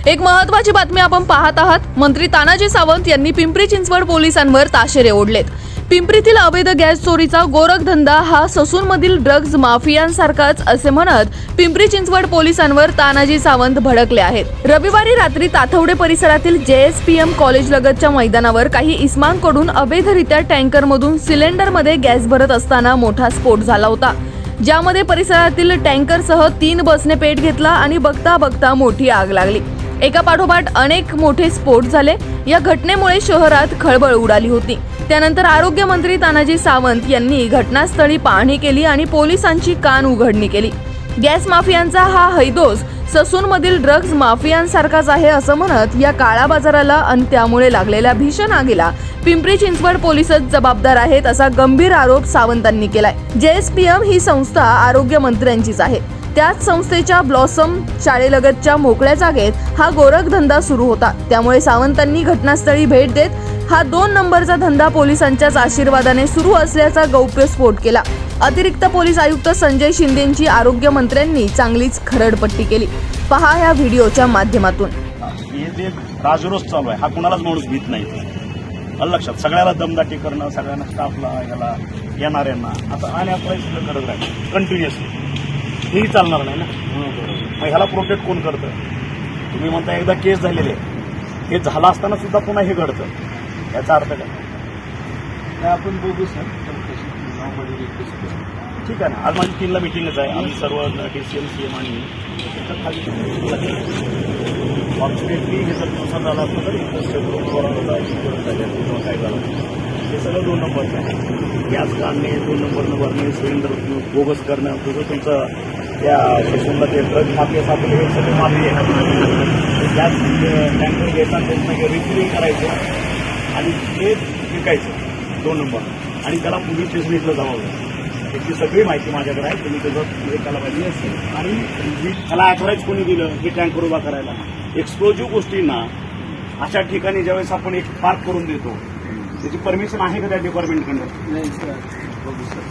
एक महत्त्वाची बातमी आपण पाहत आहात। मंत्री तानाजी सावंत यांनी पिंपरी चिंचवड पोलिसांवर ताशेरे ओढलेत। पिंपरीतील अवैध गॅस चोरीचा गोरखधंदा हा ससूनमधील ड्रग्ज माफियांसारखाच असे म्हणत पिंपरी चिंचवड पोलिसांवर तानाजी सावंत भडकले आहेत। रविवारी रात्री ताथवडे परिसरातील JSPM कॉलेजलगतच्या मैदानावर काही इस्मांकडून अवैधरित्या टँकरमधून सिलेंडरमध्ये गॅस भरत असताना मोठा स्फोट झाला होता, ज्यामध्ये परिसरातील टँकरसह 3 बसने पेट घेतला आणि बघता बघता मोठी आग लागली। एका पाठोपाठ अनेक मोठे स्फोट झाले। या घटनेमुळे शहरात खळबळ उडाली होती। त्यानंतर आरोग्य मंत्री तानाजी सावंत यांनी घटनास्थळी पाहणी केली आणि पोलिसांची कान उघडणी केली। गॅस माफियांचा हा हैदोस ससूनमधील ड्रग्ज माफियांसारखाच आहे असं म्हणत या काळा बाजाराला आणि त्यामुळे लागलेल्या भीषण आगीला पिंपरी चिंचवड पोलीसच जबाबदार आहेत असा गंभीर आरोप सावंतांनी केलाय। JSPM ही संस्था आरोग्य मंत्र्यांचीच आहे। त्याच संस्थेच्या ब्लॉसम शाळेलगतच्या मोकळ्या जागेत हा गोरखधंदा सुरू होता। त्यामुळे सावंतांनी घटनास्थळी भेट देत हा 2 नंबरचा धंदा पोलिसांच्याच आशीर्वादाने सुरू असल्याचा गौप्यस्फोट केला। अतिरिक्त पोलीस आयुक्त संजय शिंदेंची आरोग्य मंत्र्यांनी चांगलीच खरडपट्टी केली। पहा या व्हिडिओच्या माध्यमातून। हे जे राजरोस चालू आहे हा कुणालाच माणूस भीत नाही। लक्षात सगळ्याला दमदाटी करणं, सगळ्यांना स्टाफला याला येणाऱ्यांना आता आणि प्रयत्न करत राहील कंटिन्युअसली, हेही चालणार नाही ना। मग ह्याला प्रोटेक्ट कोण करतं? तुम्ही म्हणता एकदा केस झालेले, हे झालं असताना सुद्धा पुन्हा हे घडतं, याचा अर्थ काय? आपण बघू सर, ठीक आहे ना। आज माझी 3ला मिटिंगच आहे। आम्ही सर्व DCM CM आणि फॉर्च्युनेटली हे जर नुकसान झालं असतं तर काय झालं, हे सगळं 2 नंबरचं आहे। गॅस काढणे, 2 नंबरनं भरणे, सिलेंडर बोगस करणं, तुमचं त्या स्टेशनला ते ड्रग माफिया सापडले, हे सगळे माफी आहे। गॅस टँकर घ्यायचा, त्यांचं रिफिलिंग करायचं आणि ते विकायचं 2 नंबर, आणि त्याला पोलीस स्टेशन इथलं जावं। त्याची सगळी माहिती माझ्याकडे आहे। तुम्ही त्याचं एकाला पाहिजे असेल आणि त्याला ॲथॉराईज कोणी दिलं हे टँकर उभा करायला? एक्सप्लोजिव्ह गोष्टींना अशा ठिकाणी ज्यावेळेस आपण एक पार्क करून देतो, त्याची परमिशन आहे का त्या डिपार्टमेंटकडनं? नाही सर, बघू सर।